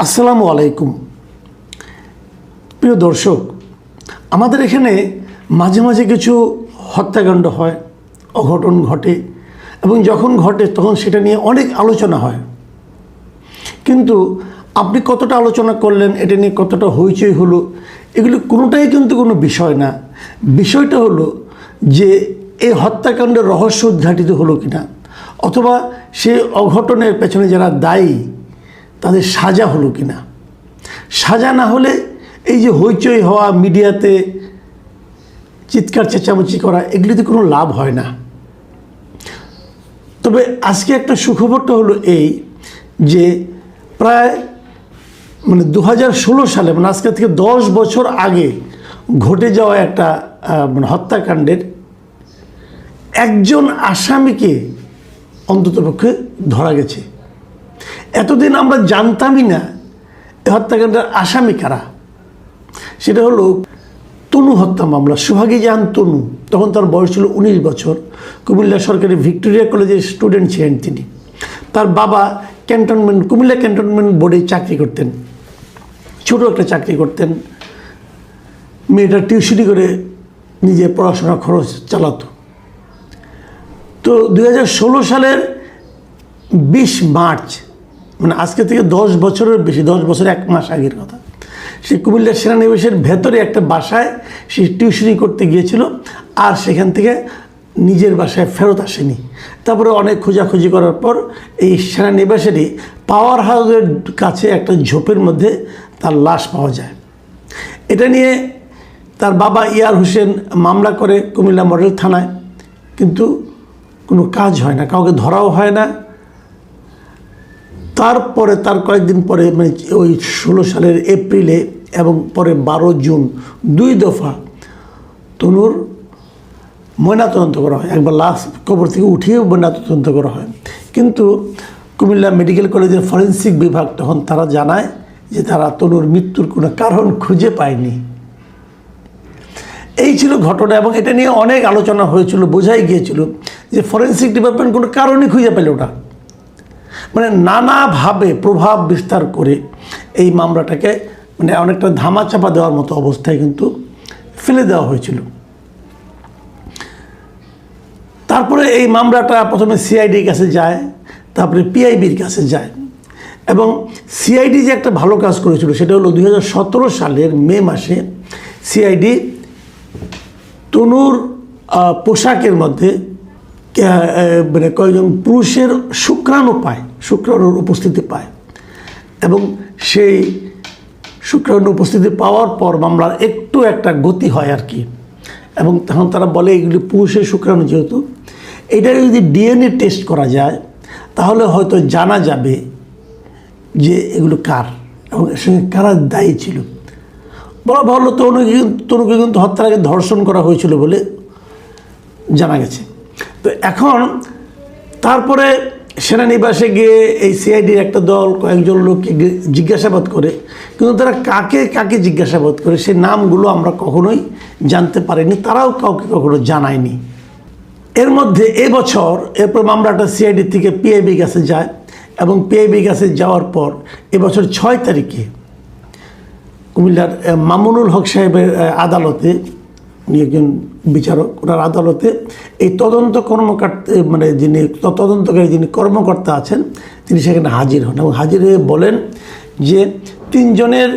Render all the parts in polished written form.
আসসালামু আলাইকুম। প্রিয় দর্শক, আমাদের এখানে মাঝে মাঝে কিছু হত্যাকাণ্ড হয়, অঘটন ঘটে, এবং যখন ঘটে তখন সেটা নিয়ে অনেক আলোচনা হয়। কিন্তু আপনি কতটা আলোচনা করলেন, এটা নিয়ে কতটা হইচই হলো, এগুলো কোনোটাই কিন্তু কোনো বিষয় না। বিষয়টা হলো যে এই হত্যাকাণ্ডের রহস্য উদ্ঘাটিত হলো কিনা, অথবা সেই অঘটনের পেছনে যারা দায়ী তাদের সাজা হলো কিনা। সাজা না হলে এই যে হইচই হওয়া, মিডিয়াতে চিৎকার চেঁচামেচি করা, এগুলিতে কোনো লাভ হয় না। তবে আজকে একটা সুখবরটা হলো এই যে প্রায় 2016 সালে, আজকে থেকে 10 বছর আগে ঘটে যাওয়া একটা হত্যাকাণ্ডের একজন আসামিকে অন্ততপক্ষে ধরা গেছে। এতদিন আমরা জানতামই না এই হত্যাকাণ্ডের আসামি কারা। সেটা হলো তনু হত্যা মামলা। সোহাগী জাহান তনু, তখন তার বয়স ছিল 19 বছর। কুমিল্লা সরকারি ভিক্টোরিয়া কলেজের স্টুডেন্ট ছিলেন তিনি। তার বাবা কুমিল্লা ক্যান্টনমেন্ট বোর্ডে চাকরি করতেন, ছোটো একটা চাকরি করতেন। মেয়েটা টিউশনি করে নিজে পড়াশোনা খরচ চালাতো। তো 2016 সালের 20 মার্চ, আজকে থেকে 10 বছরের বেশি, 10 বছর 1 মাস আগের কথা, সে কুমিল্লা সেনানিবাসের ভেতরে একটা বাসায় সে টিউশনি করতে গিয়েছিল, আর সেখান থেকে নিজের বাসায় ফেরত আসেনি। তারপরে অনেক খোঁজাখুঁজি করার পর এই সেনানিবাসেরই পাওয়ার হাউসের কাছে একটা ঝোপের মধ্যে তার লাশ পাওয়া যায়। এটা নিয়ে তার বাবা ইয়ার হোসেন মামলা করে কুমিল্লা মডেল থানায়, কিন্তু কোনো কাজ হয় না, কাউকে ধরাও হয় না। তারপরে তার কয়েকদিন পরে, ওই 16 সালের এপ্রিলে এবং পরে 12 জুন 2 দফা তনুর ময়নাতদন্ত করা হয়। একবার লাশ কবর থেকে উঠিয়েও ময়নাতদন্ত করা হয়, কিন্তু কুমিল্লা মেডিকেল কলেজের ফরেন্সিক বিভাগ তখন তারা জানায় যে তারা তনুর মৃত্যুর কোনো কারণ খুঁজে পায়নি। এই ছিল ঘটনা, এবং এটা নিয়ে অনেক আলোচনা হয়েছিল। বোঝাই গিয়েছিল যে ফরেন্সিক ডিপার্টমেন্ট কোনো কারণই খুঁজে পেল না। নানাভাবে প্রভাব বিস্তার করে এই মামলাটাকে অনেকটা ধামাচাপা দেওয়ার মতো অবস্থায় কিন্তু ফেলে দেওয়া হয়েছিল। তারপরে এই মামলাটা প্রথমে সিআইডির কাছে যায়, তারপরে পিআইবির কাছে যায়। এবং সিআইডি যে একটা ভালো কাজ করেছিল সেটা হলো 2017 সালের মে মাসে সিআইডি তনুর পোশাকের মধ্যে কয়েকজন পুরুষের শুক্রাণুর উপস্থিতি পায়, এবং সেই শুক্রাণুর উপস্থিতি পাওয়ার পর মামলার একটু একটা গতি হয় আর কি। এবং তখন তারা বলে এগুলি পুরুষের শুক্রাণু, যেহেতু এটা যদি ডিএনএ টেস্ট করা যায় তাহলে হয়তো জানা যাবে যে এগুলো কার এবং এর সঙ্গে কারা দায়ী ছিল। বলা ভালো, তনুকে কিন্তু হত্যার আগে ধর্ষণ করা হয়েছিল বলে জানা গেছে। তো এখন তারপরে সেনানিবাসে গিয়ে এই সিআইডির একটা দল কয়েকজন লোককে জিজ্ঞাসাবাদ করে, কিন্তু তারা কাকে কাকে জিজ্ঞাসাবাদ করে সেই নামগুলো আমরা কখনোই জানতে পারিনি, তারাও কাউকে কখনো জানায়নি। এর মধ্যে এরপর মামলাটা সিআইডি থেকে পিআইবি কাছে যায়, এবং পিআইবি কাছে যাওয়ার পর এবছর 6 তারিখে কুমিল্লার মামুনুল হক সাহেবের আদালতে, উনি একজন বিচারক, ওনার আদালতে এই তদন্ত তদন্তকারী যিনি কর্মকর্তা আছেন তিনি সেখানে হাজির হন, এবং হাজির হয়ে বলেন যে 3 জনের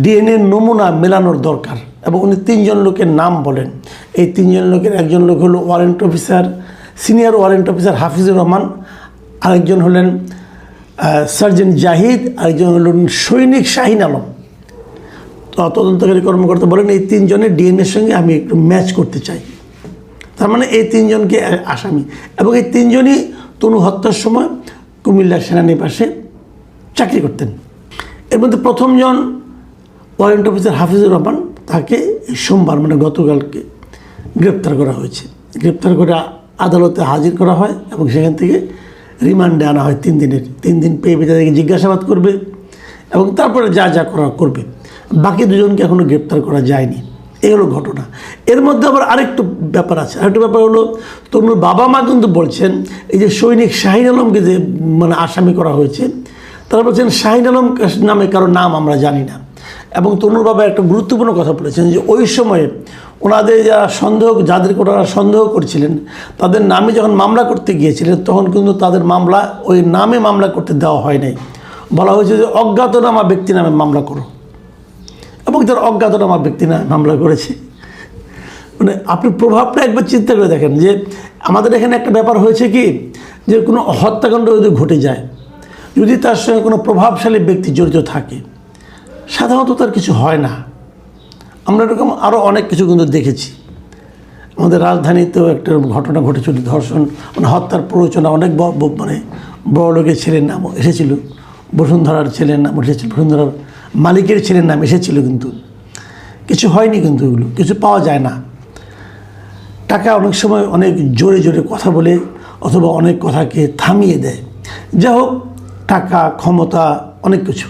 ডিএনএ নমুনা মেলানোর দরকার, এবং উনি 3 জন লোকের নাম বলেন। এই 3 জন লোকের একজন লোক হলো senior warrant officer Hafizur Rahman, আরেকজন হলেন সার্জেন্ট জাহিদ, আরেকজন হলেন সৈনিক শাহিন আলম। তদন্তকারী কর্মকর্তা বলেন এই 3 জনের ডিএনএর সঙ্গে আমি একটু ম্যাচ করতে চাই। তার মানে এই 3 জনকে আসামি, এবং এই 3 জনই তনু হত্যার সময় কুমিল্লার সেনানিবাসে চাকরি করতেন। এর মধ্যে প্রথম জন ওয়ারেন্ট অফিসার হাফিজুর রহমান, তাকে সোমবার গতকালকে গ্রেপ্তার করা হয়েছে। গ্রেপ্তার করে আদালতে হাজির করা হয়, এবং সেখান থেকে রিমান্ডে আনা হয় 3 দিনের। 3 দিন পেয়ে তাদেরকে জিজ্ঞাসাবাদ করবে, এবং তারপরে যা যা করা করবে। বাকি 2 জনকে এখনও গ্রেপ্তার করা যায়নি। এই হলো ঘটনা। এর মধ্যে আবার আরেকটু ব্যাপার আছে। আরেকটু ব্যাপার হলো, তনুর বাবা মা কিন্তু বলছেন এই যে সৈনিক শাহিন আলমকে যে আসামি করা হয়েছে, তারা বলছেন শাহিন আলম নামে কারো নাম আমরা জানি না। এবং তনুর বাবা একটা গুরুত্বপূর্ণ কথা বলেছেন যে ওই সময়ে ওনাদের যাদেরকে ওনারা সন্দেহ করছিলেন তাদের নামে যখন মামলা করতে গিয়েছিলেন তখন কিন্তু তাদের মামলা ওই নামে মামলা করতে দেওয়া হয় নাই। বলা হয়েছে যে অজ্ঞাতনামা ব্যক্তি নামে মামলা করো, এবং তার অজ্ঞাতনামা ব্যক্তি নামে মামলা করেছে। মানে আপনি প্রভাবটা একবার চিন্তা করে দেখেন যে আমাদের এখানে একটা ব্যাপার হয়েছে কি, যে কোনো হত্যাকাণ্ড যদি ঘটে যায়, যদি তার সঙ্গে কোনো প্রভাবশালী ব্যক্তি জড়িত থাকে, সাধারণত তার কিছু হয় না। আমরা এরকম আরও অনেক কিছু কিন্তু দেখেছি। আমাদের রাজধানীতেও একটা ঘটনা ঘটেছিল, ধর্ষণ মানে হত্যার প্ররোচনা, অনেক মানে বড় লোকের ছেলের নাম এসেছিল, বসুন্ধরার ছেলের নাম এসেছিল, বসুন্ধরার মালিকের ছেলের নাম এসেছিল, কিন্তু কিছু হয়নি। কিন্তু এগুলো কিছু পাওয়া যায় না। টাকা অনেক সময় অনেক জোরে জোরে কথা বলে অথবা অনেক কথাকে থামিয়ে দেয়। যা হোক, টাকা, ক্ষমতা, অনেক কিছু।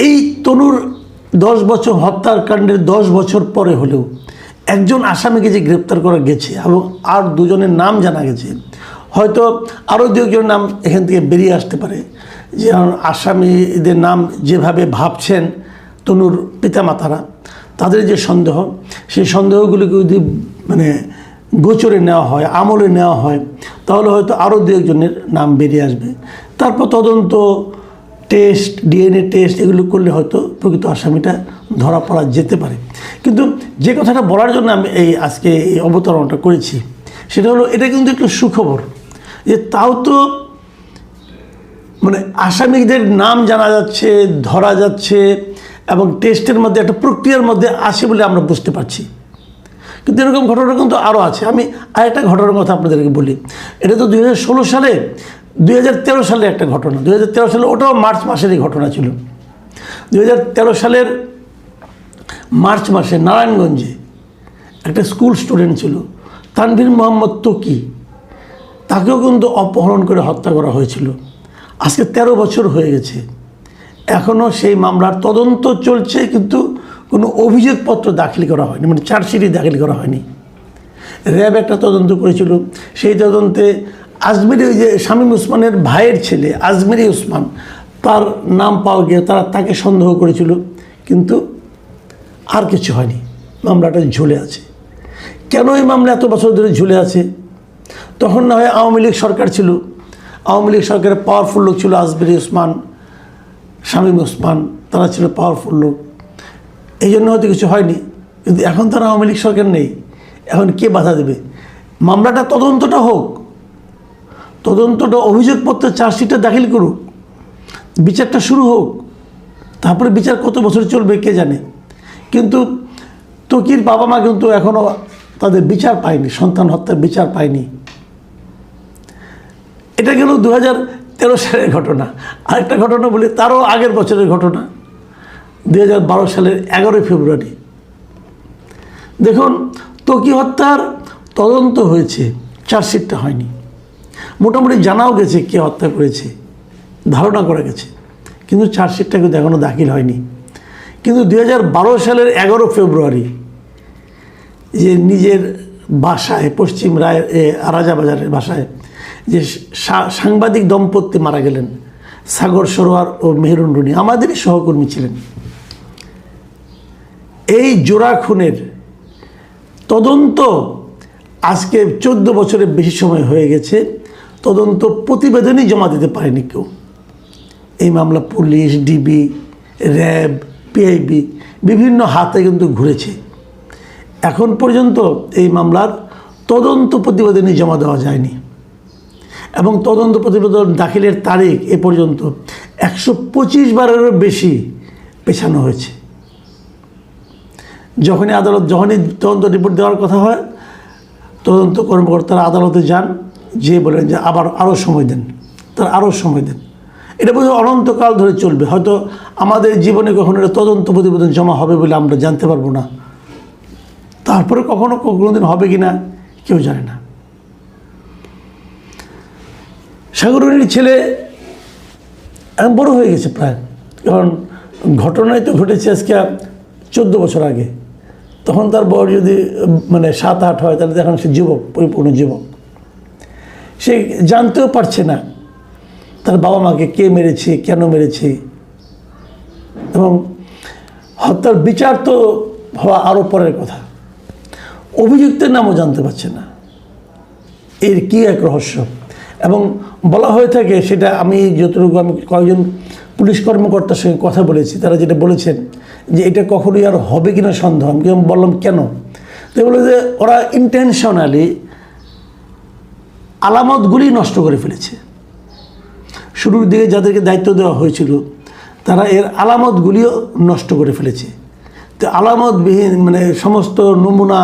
এই তনুর 10 বছর হত্যাকাণ্ডের 10 বছর পরে হলেও একজন আসামিকে যে গ্রেপ্তার করা গেছে এবং আর দুজনের নাম জানা গেছে, হয়তো আরও দু একজনের নাম এখান থেকে বেরিয়ে আসতে পারে। যে আসামিদের নাম যেভাবে ভাবছেন তনুর পিতামাতারা, তাদের যে সন্দেহ, সেই সন্দেহগুলিকে যদি মানে গোচরে নেওয়া হয়, আমলে নেওয়া হয়, তাহলে হয়তো আরও দু একজনের নাম বেরিয়ে আসবে। তারপর তদন্ত, টেস্ট, ডিএনএ টেস্ট এগুলো করলে হয়তো প্রকৃত আসামিটা ধরা পড়া যেতে পারে। কিন্তু যে কথাটা বলার জন্য আমি আজকে এই অবতারণাটা করেছি, সেটা হলো এটা কিন্তু একটু সুখবর যে তাও তো মানে আসামিদের নাম জানা যাচ্ছে, ধরা যাচ্ছে এবং টেস্টের মধ্যে একটা প্রক্রিয়ার মধ্যে আসে বলে আমরা বুঝতে পারছি। কিন্তু এরকম ঘটনা কিন্তু আরও আছে। আমি আরেকটা ঘটনার কথা আপনাদেরকে বলি। এটা তো 2016 সালে, 2013 সালে একটা ঘটনা। 2013 সালে, ওটাও মার্চ মাসেরই ঘটনা ছিল। 2013 সালের মার্চ মাসে নারায়ণগঞ্জে একটা স্কুল স্টুডেন্ট ছিল তানভীর মোহাম্মদ তকি, তাকেও কিন্তু অপহরণ করে হত্যা করা হয়েছিল। আজকে 13 বছর হয়ে গেছে, এখনও সেই মামলার তদন্ত চলছে, কিন্তু কোনো অভিযোগপত্র দাখিল করা হয়নি, মানে চার্জশিটই দাখিল করা হয়নি। র্যাব একটা তদন্ত করেছিল, সেই তদন্তে আজমেরি, ওই যে শামীম ওসমানের ভাইয়ের ছেলে আজমেরি ওসমান, তার নাম পাওয়া গিয়ে তাকে সন্দেহ করেছিল, কিন্তু আর কিছু হয়নি। মামলাটা ঝুলে আছে। কেন এই মামলা এত বছর ধরে ঝুলে আছে? তখন না হয় আওয়ামী লীগ সরকার ছিল, আওয়ামী লীগ সরকারের পাওয়ারফুল লোক ছিল আজমেরি ওসমান, শামীম ওসমান, তারা ছিল পাওয়ারফুল লোক, এই জন্য হয়তো কিছু হয়নি। কিন্তু এখন তারা আওয়ামী লীগ সরকার নেই, এখন কে বাধা দেবে? মামলাটা তদন্তটা হোক, তদন্তটা, অভিযোগপত্র, চার্জশিটটা দাখিল করুক, বিচারটা শুরু হোক, তারপরে বিচার কত বছর চলবে কে জানে। কিন্তু তকির বাবা মা কিন্তু এখনও তাদের বিচার পায়নি, সন্তান হত্যার বিচার পায়নি। এটা গেল 2013 সালের ঘটনা। আরেকটা ঘটনা বলি, তারও আগের বছরের ঘটনা, 2012 সালের 11 ফেব্রুয়ারি। দেখুন, তকি হত্যার তদন্ত হয়েছে, চার্জশিটটা হয়নি। মোটামুটি জানাও গেছে কে হত্যা করেছে, ধারণা করা গেছে, কিন্তু চার্জশিটটা কিন্তু এখনও দাখিল হয়নি। কিন্তু 2012 সালের 11 ফেব্রুয়ারি যে নিজের বাসায়, পশ্চিম রাজাবাজারের বাসায় যে সাংবাদিক দম্পতি মারা গেলেন, সাগর সরোয়ার ও মেহরুন রুনি, আমাদেরই সহকর্মী ছিলেন, এই জোড়া খুনের তদন্ত আজকে 14 বছরের বেশি সময় হয়ে গেছে, তদন্ত প্রতিবেদনই জমা দিতে পারেনি কেউ। এই মামলা পুলিশ, ডিবি, র্যাব, পিআইবি বিভিন্ন হাতে কিন্তু ঘুরেছে। এখন পর্যন্ত এই মামলার তদন্ত প্রতিবেদনই জমা দেওয়া যায়নি, এবং তদন্ত প্রতিবেদন দাখিলের তারিখ এ পর্যন্ত 125 বারেরও বেশি পেছানো হয়েছে। যখনই তদন্ত রিপোর্ট দেওয়ার কথা হয়, তদন্ত কর্মকর্তারা আদালতে যান, যে বলেন যে আরও সময় দেন, তারা আরও সময় দেন। এটা বোধহয় অনন্তকাল ধরে চলবে। হয়তো আমাদের জীবনে কখনো এটা তদন্ত প্রতিবেদন জমা হবে বলে আমরা জানতে পারবো না, তারপরে কখনো দিন হবে কি না কেউ জানে না। সাগরের ছেলে এখন বড় হয়ে গেছে প্রায়, কারণ ঘটনায় তো ঘটেছে আজকে 14 বছর আগে। তখন তার বয়স যদি মানে 7-8 হয়, তাহলে এখন সে যুবক, পরিপূর্ণ যুবক। সে জানতেও পারছে না তার বাবা মাকে কে মেরেছে, কেন মেরেছে, এবং হত্যার বিচার তো হওয়া আরও পরের কথা। অভিযুক্তের নামও জানতে পারছে না, এর কী এক রহস্য। এবং বলা হয়ে থাকে, সেটা আমি যতটুকু আমি কয়েকজন পুলিশ কর্মকর্তার সঙ্গে কথা বলেছি, তারা যেটা বলেছেন যে এটা কখনোই আর হবে কিনা সন্দেহ। আমি বললাম কেন, তো বলে যে ওরা ইন্টেনশনালি আলামতগুলি নষ্ট করে ফেলেছে। শুরুর দিকে যাদেরকে দায়িত্ব দেওয়া হয়েছিল তারা এর আলামতগুলিও নষ্ট করে ফেলেছে। তো আলামতবিহীন মানে সমস্ত নমুনা,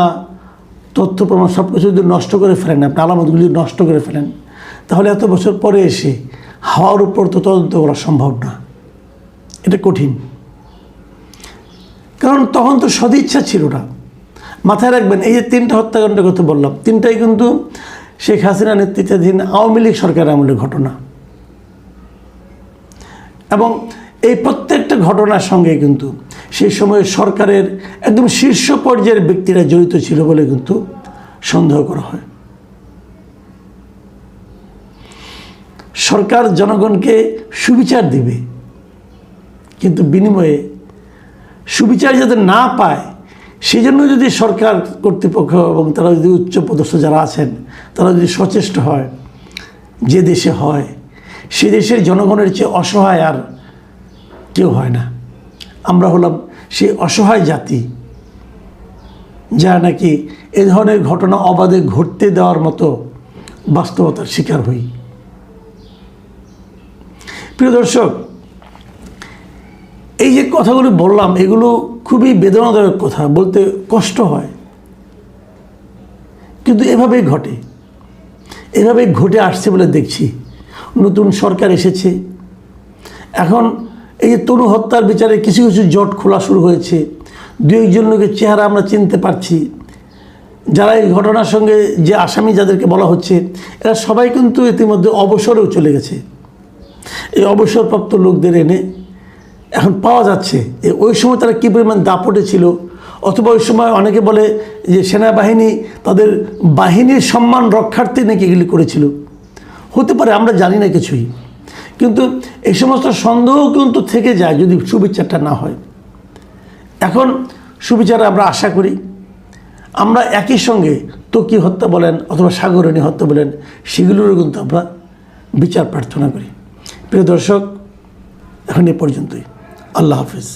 তথ্য প্রমাণ সব কিছু যদি নষ্ট করে ফেলেন, আপনি আলামতগুলি নষ্ট করে ফেলেন, তাহলে এত বছর পরে এসে হাওয়ার উপর তো তদন্ত করা সম্ভব না, এটা কঠিন। কারণ তখন তো সদিচ্ছা ছিল না। মাথায় রাখবেন, এই যে 3টা হত্যাকাণ্ডের কথা বললাম, 3টাই কিন্তু শেখ হাসিনা নেতৃত্বাধীন আওয়ামী লীগ সরকারের আমলের ঘটনা। এবং এই প্রত্যেকটা ঘটনার সঙ্গে কিন্তু সেই সময় সরকারের একদম শীর্ষ পর্যায়ের ব্যক্তিরা জড়িত ছিল বলে কিন্তু সন্দেহ করা হয়। সরকার জনগণকে সুবিচার দিবে, কিন্তু বিনিময়ে সুবিচার যাতে না পায় সেই জন্য যদি সরকার কর্তৃপক্ষ এবং তারা যদি উচ্চপদস্থ যারা আছেন তারা যদি সচেষ্ট হয়, যে দেশে হয় সে দেশের জনগণের চেয়ে অসহায় আর কেউ হয় না। আমরা হলাম সেই অসহায় জাতি যারা নাকি এ ধরনের ঘটনা অবাধে ঘটতে দেওয়ার মতো বাস্তবতার শিকার হই। প্রিয় দর্শক, এই যে কথাগুলো বললাম এগুলো খুবই বেদনাদায়ক কথা, বলতে কষ্ট হয়, কিন্তু এভাবেই ঘটে, এভাবেই ঘটে আসছে বলে দেখছি। নতুন সরকার এসেছে, এখন এই যে তনু হত্যার বিচারে কিছু কিছু জট খোলা শুরু হয়েছে। 2-1 লোকের চেহারা আমরা চিনতে পারছি, যারা এই ঘটনার সঙ্গে যে আসামি যাদেরকে বলা হচ্ছে এরা সবাই কিন্তু ইতিমধ্যে অবসরেও চলে গেছে। এই অবসরপ্রাপ্ত লোকদের এনে এখন পাওয়া যাচ্ছে ওই সময় তারা কী পরিমাণ দাপটে ছিল, অথবা ওই সময় অনেকে বলে যে সেনাবাহিনী তাদের বাহিনীর সম্মান রক্ষার্থে নাকি এগুলি করেছিল, হতে পারে, আমরা জানি না কিছুই। কিন্তু এই সমস্ত সন্দেহ কিন্তু থেকে যায় যদি সুবিচারটা না হয়। এখন সুবিচার আমরা আশা করি। আমরা একই সঙ্গে ত্বকী হত্যা বলেন অথবা সাগরণী হত্যা বলেন, সেগুলোরও কিন্তু আমরা বিচার প্রার্থনা করি। প্রিয় দর্শক, এখন এ পর্যন্তই। আল্লাহ হাফিজ।